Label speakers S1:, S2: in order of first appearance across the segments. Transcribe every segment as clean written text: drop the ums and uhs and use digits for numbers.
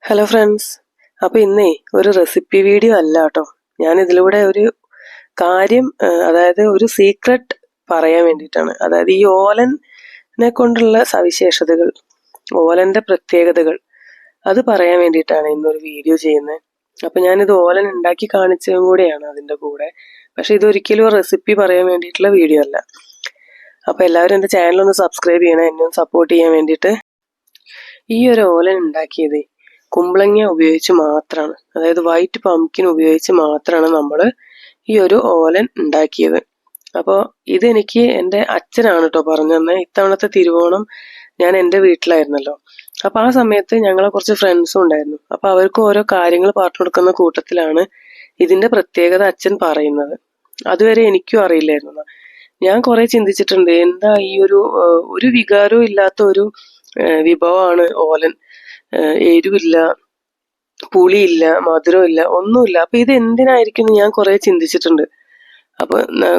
S1: Hello friends. അപ്പോൾ ഇന്നേ ഒരു റെസിപ്പി വീഡിയോ അല്ല കേട്ടോ. ഞാൻ ഇതിലൂടെ ഒരു കാര്യം, അതായത് ഒരു സീക്രട്ട് പറയാൻ വേണ്ടിയിട്ടാണ്. അതായത് ഈ ഓലനെ കൊണ്ടുള്ള സവിശേഷതകൾ, ഓലൻ്റെ പ്രത്യേകതകൾ അത് പറയാൻ വേണ്ടിയിട്ടാണ് ഇന്നൊരു വീഡിയോ ചെയ്യുന്നത്. അപ്പോൾ ഞാനിത് ഓലൻ ഉണ്ടാക്കി കാണിച്ചതും കൂടെയാണ് അതിൻ്റെ കൂടെ. പക്ഷെ ഇതൊരിക്കലും റെസിപ്പി പറയാൻ വേണ്ടിയിട്ടുള്ള വീഡിയോ അല്ല. അപ്പോൾ എല്ലാവരും എൻ്റെ ചാനലൊന്ന് സബ്സ്ക്രൈബ് ചെയ്യണം, എന്നെ ഒന്ന് സപ്പോർട്ട് ചെയ്യാൻ വേണ്ടിയിട്ട്. ഈ ഒരു ഓലൻ ഉണ്ടാക്കിയത് കുമ്പളങ്ങ ഉപയോഗിച്ച് മാത്രമാണ്, അതായത് വൈറ്റ് പംകിൻ ഉപയോഗിച്ച് മാത്രമാണ് നമ്മൾ ഈ ഒരു ഓലൻ ഉണ്ടാക്കിയത്. അപ്പോൾ ഇതെനിക്ക് എൻ്റെ അച്ഛനാണ് കേട്ടോ പറഞ്ഞു തന്നെ. ഇത്തവണത്തെ തിരുവോണം ഞാൻ എൻ്റെ വീട്ടിലായിരുന്നല്ലോ. അപ്പോൾ ആ സമയത്ത് ഞങ്ങളെ കുറച്ച് ഫ്രണ്ട്സും ഉണ്ടായിരുന്നു. അപ്പോൾ അവർക്ക് ഓരോ കാര്യങ്ങൾ പറഞ്ഞു കൊടുക്കുന്ന കൂട്ടത്തിലാണ് ഇതിൻ്റെ പ്രത്യേകത അച്ഛൻ പറയുന്നത്. അതുവരെ എനിക്കും അറിയില്ലായിരുന്നു. ഞാൻ കുറെ ചിന്തിച്ചിട്ടുണ്ട്, എന്താ ഈ ഒരു വികാരവും ഇല്ലാത്ത ഒരു വിഭവമാണ് ഓലൻ. എരിവില്ല, പുളിയില്ല, മധുരമില്ല, ഒന്നുമില്ല. അപ്പൊ ഇത് എന്തിനായിരിക്കും ഞാൻ കുറെ ചിന്തിച്ചിട്ടുണ്ട്. അപ്പൊ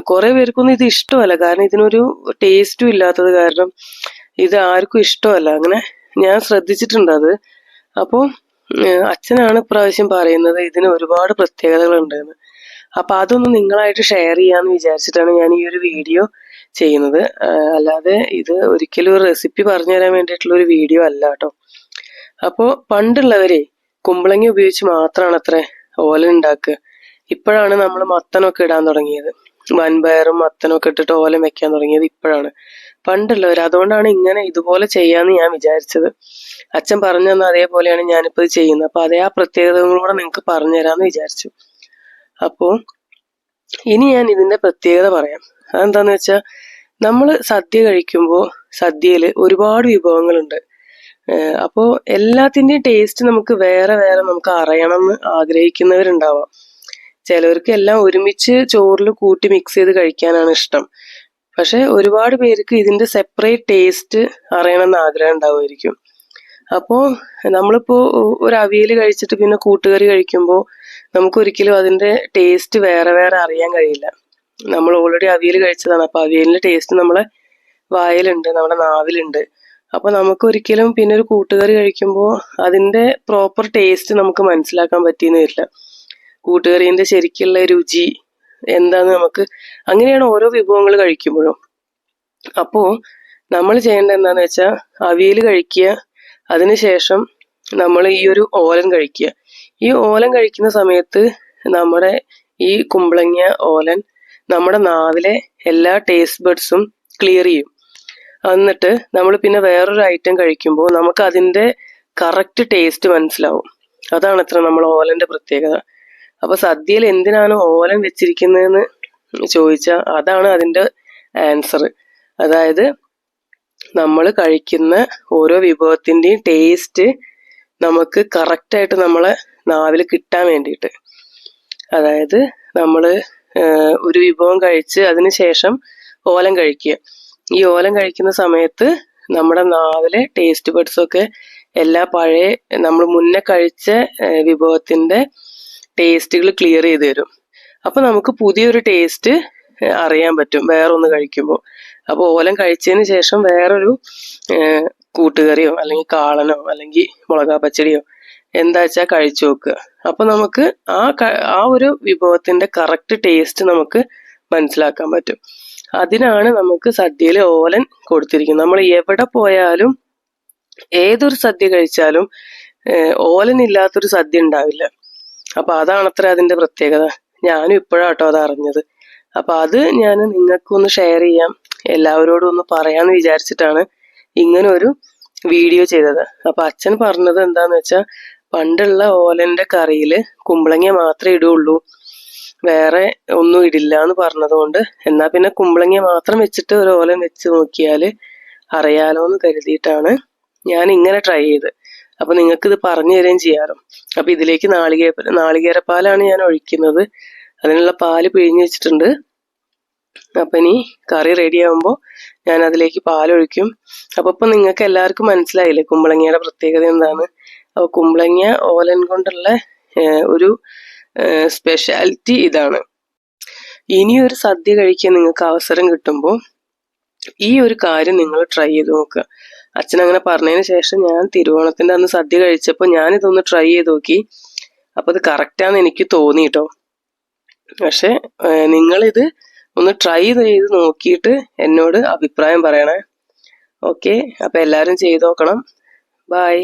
S1: കുറെ പേർക്കൊന്നും ഇത് ഇഷ്ടമല്ല, കാരണം ഇതിനൊരു ടേസ്റ്റും ഇല്ലാത്തത് കാരണം ഇത് ആർക്കും ഇഷ്ടമല്ല. അങ്ങനെ ഞാൻ ശ്രദ്ധിച്ചിട്ടുണ്ട് അത്. അപ്പോൾ അച്ഛനാണ് ഇപ്രാവശ്യം പറയുന്നത് ഇതിന് ഒരുപാട് പ്രത്യേകതകളുണ്ടെന്ന്. അപ്പൊ അതൊന്ന് നിങ്ങളായിട്ട് ഷെയർ ചെയ്യാന്ന് വിചാരിച്ചിട്ടാണ് ഞാൻ ഈ ഒരു വീഡിയോ ചെയ്യുന്നത്. അല്ലാതെ ഇത് ഒരിക്കലും ഒരു റെസിപ്പി പറഞ്ഞു തരാൻ വേണ്ടിയിട്ടുള്ള ഒരു വീഡിയോ അല്ല കേട്ടോ. അപ്പോൾ പണ്ടുള്ളവരെ കുമ്പളങ്ങ ഉപയോഗിച്ച് മാത്രമാണ് അത്ര ഓലൻ ഉണ്ടാക്കുക. ഇപ്പോഴാണ് നമ്മൾ മത്തനൊക്കെ ഇടാൻ തുടങ്ങിയത്. വൻപയറും മത്തനൊക്കെ ഇട്ടിട്ട് ഓലൻ വെക്കാൻ തുടങ്ങിയത് ഇപ്പോഴാണ്. പണ്ടുള്ളവർ അതുകൊണ്ടാണ് ഇങ്ങനെ ഇതുപോലെ ചെയ്യാന്ന് ഞാൻ വിചാരിച്ചത്. അച്ഛൻ പറഞ്ഞു തന്ന അതേപോലെയാണ് ഞാനിപ്പോൾ ഇത് ചെയ്യുന്നത്. അപ്പൊ അതേ ആ പ്രത്യേകതകളും കൂടെ നിങ്ങൾക്ക് പറഞ്ഞു തരാമെന്ന് വിചാരിച്ചു. അപ്പോൾ ഇനി ഞാൻ ഇതിന്റെ പ്രത്യേകത പറയാം. അതെന്താന്ന് വെച്ചാൽ, നമ്മൾ സദ്യ കഴിക്കുമ്പോൾ സദ്യയിൽ ഒരുപാട് വിഭവങ്ങളുണ്ട്. അപ്പോൾ എല്ലാത്തിൻ്റെയും ടേസ്റ്റ് നമുക്ക് വേറെ വേറെ നമുക്ക് അറിയണമെന്ന് ആഗ്രഹിക്കുന്നവരുണ്ടാവാം. ചിലവർക്ക് എല്ലാം ഒരുമിച്ച് ചോറിൽ കൂട്ടി മിക്സ് ചെയ്ത് കഴിക്കാനാണ് ഇഷ്ടം. പക്ഷെ ഒരുപാട് പേർക്ക് ഇതിന്റെ സെപ്പറേറ്റ് ടേസ്റ്റ് അറിയണമെന്ന് ആഗ്രഹം ഉണ്ടാവുമായിരിക്കും. അപ്പോൾ നമ്മളിപ്പോൾ ഒരു അവിയൽ കഴിച്ചിട്ട് പിന്നെ കൂട്ടുകറി കഴിക്കുമ്പോൾ നമുക്കൊരിക്കലും അതിന്റെ ടേസ്റ്റ് വേറെ വേറെ അറിയാൻ കഴിയില്ല. നമ്മൾ ഓൾറെഡി അവിയൽ കഴിച്ചതാണ്. അപ്പൊ അവിയലിന്റെ ടേസ്റ്റ് നമ്മളെ വായിലുണ്ട്, നമ്മുടെ നാവിലുണ്ട്. അപ്പൊ നമുക്ക് ഒരിക്കലും പിന്നെ ഒരു കൂട്ടുകറി കഴിക്കുമ്പോൾ അതിന്റെ പ്രോപ്പർ ടേസ്റ്റ് നമുക്ക് മനസ്സിലാക്കാൻ പറ്റിയെന്ന് വരില്ല. കൂട്ടുകറിന്റെ ശരിക്കുള്ള രുചി എന്താന്ന് നമുക്ക്, അങ്ങനെയാണ് ഓരോ വിഭവങ്ങൾ കഴിക്കുമ്പോഴും. അപ്പോ നമ്മൾ ചെയ്യേണ്ടത് എന്താന്ന് വെച്ചാൽ, അവിയൽ കഴിക്കുക, അതിനുശേഷം നമ്മൾ ഈ ഒരു ഓലൻ കഴിക്കുക. ഈ ഓലൻ കഴിക്കുന്ന സമയത്ത് നമ്മുടെ ഈ കുമ്പളങ്ങ ഓലൻ നമ്മുടെ നാവിലെ എല്ലാ ടേസ്റ്റ് ബഡ്സും ക്ലിയർ ചെയ്യും. എന്നിട്ട് നമ്മൾ പിന്നെ വേറൊരു ഐറ്റം കഴിക്കുമ്പോൾ നമുക്ക് അതിന്റെ കറക്റ്റ് ടേസ്റ്റ് മനസ്സിലാവും. അതാണ് അത്ര നമ്മൾ ഓലന്റെ പ്രത്യേകത. അപ്പൊ സദ്യയിൽ എന്തിനാണ് ഓലൻ വെച്ചിരിക്കുന്നതെന്ന് ചോദിച്ചാൽ അതാണ് അതിന്റെ ആൻസർ. അതായത് നമ്മൾ കഴിക്കുന്ന ഓരോ വിഭവത്തിന്റെയും ടേസ്റ്റ് നമുക്ക് കറക്റ്റായിട്ട് നമ്മളെ നാവിൽ കിട്ടാൻ വേണ്ടിയിട്ട്. അതായത് നമ്മൾ ഒരു വിഭവം കഴിച്ച് അതിന് ശേഷം ഓലൻ കഴിക്കുക. ഈ ഓലൻ കഴിക്കുന്ന സമയത്ത് നമ്മുടെ നാവിലെ ടേസ്റ്റ് ബഡ്സ് ഒക്കെ എല്ലാ പഴയ നമ്മൾ മുന്നേ കഴിച്ച വിഭവത്തിന്റെ ടേസ്റ്റുകൾ ക്ലിയർ ചെയ്ത് തരും. അപ്പൊ നമുക്ക് പുതിയൊരു ടേസ്റ്റ് അറിയാൻ പറ്റും വേറൊന്ന് കഴിക്കുമ്പോൾ. അപ്പോൾ ഓലൻ കഴിച്ചതിന് ശേഷം വേറൊരു കൂട്ടുകറിയോ അല്ലെങ്കിൽ കാളനോ അല്ലെങ്കിൽ മുളകാ പച്ചടിയോ എന്താ വെച്ചാൽ കഴിച്ചു നോക്കുക. അപ്പൊ നമുക്ക് ആ ഒരു വിഭവത്തിന്റെ കറക്റ്റ് ടേസ്റ്റ് നമുക്ക് മനസ്സിലാക്കാൻ പറ്റും. അതിനാണ് നമുക്ക് സദ്യയിൽ ഓലൻ കൊടുത്തിരിക്കുന്നത്. നമ്മൾ എവിടെ പോയാലും ഏതൊരു സദ്യ കഴിച്ചാലും ഓലൻ ഇല്ലാത്തൊരു സദ്യ ഉണ്ടാവില്ല. അപ്പൊ അതാണത്ര അതിന്റെ പ്രത്യേകത. ഞാനും ഇപ്പോഴാട്ടോ അത് അറിഞ്ഞത്. അപ്പൊ അത് ഞാൻ നിങ്ങൾക്കൊന്ന് ഷെയർ ചെയ്യാം, എല്ലാവരോടും ഒന്ന് പറയാന്ന് വിചാരിച്ചിട്ടാണ് ഇങ്ങനെ ഒരു വീഡിയോ ചെയ്തത്. അപ്പൊ അച്ഛൻ പറഞ്ഞത് എന്താന്ന് വെച്ചാൽ, പണ്ടുള്ള ഓലന്റെ കറിയില് കുമ്പളങ്ങ മാത്രമേ ഇടുള്ളൂ, വേറെ ഒന്നും ഇടില്ല എന്ന് പറഞ്ഞതുകൊണ്ട് എന്നാ പിന്നെ കുമ്പളങ്ങ മാത്രം വെച്ചിട്ട് ഒരു ഓലൻ വെച്ച് നോക്കിയാൽ അറിയാലോ എന്ന് കരുതിയിട്ടാണ് ഞാൻ ഇങ്ങനെ ട്രൈ ചെയ്ത്. അപ്പൊ നിങ്ങൾക്ക് ഇത് പറഞ്ഞു തരുകയും ചെയ്യാലോ. അപ്പൊ ഇതിലേക്ക് നാളികേരപ്പാലാണ് ഞാൻ ഒഴിക്കുന്നത്. അതിനുള്ള പാല് പിഴിഞ്ഞ് വെച്ചിട്ടുണ്ട്. അപ്പൊ ഇനി കറി റെഡി ആകുമ്പോൾ ഞാൻ അതിലേക്ക് പാലൊഴിക്കും. അപ്പൊ ഇപ്പൊ നിങ്ങൾക്ക് എല്ലാവർക്കും മനസ്സിലായില്ലേ കുമ്പളങ്ങയുടെ പ്രത്യേകത എന്താണ്. അപ്പൊ കുമ്പളങ്ങ ഓലൻ കൊണ്ടുള്ള ഒരു സ്പെഷ്യാലിറ്റി ഇതാണ്. ഇനിയൊരു സദ്യ കഴിക്കാൻ നിങ്ങൾക്ക് അവസരം കിട്ടുമ്പോൾ ഈ ഒരു കാര്യം നിങ്ങൾ ട്രൈ ചെയ്ത് നോക്കുക. അച്ഛൻ അങ്ങനെ പറഞ്ഞതിന് ശേഷം ഞാൻ തിരുവോണത്തിന്റെ അന്ന് സദ്യ കഴിച്ചപ്പോൾ ഞാനിതൊന്ന് ട്രൈ ചെയ്ത് നോക്കി. അപ്പോൾ ഇത് കറക്റ്റാന്ന് എനിക്ക് തോന്നി കേട്ടോ. പക്ഷെ നിങ്ങളിത് ഒന്ന് ട്രൈ ചെയ്ത് നോക്കിയിട്ട് എന്നോട് അഭിപ്രായം പറയണേ. ഓക്കെ, അപ്പോൾ എല്ലാവരും ചെയ്ത് നോക്കണം. ബൈ.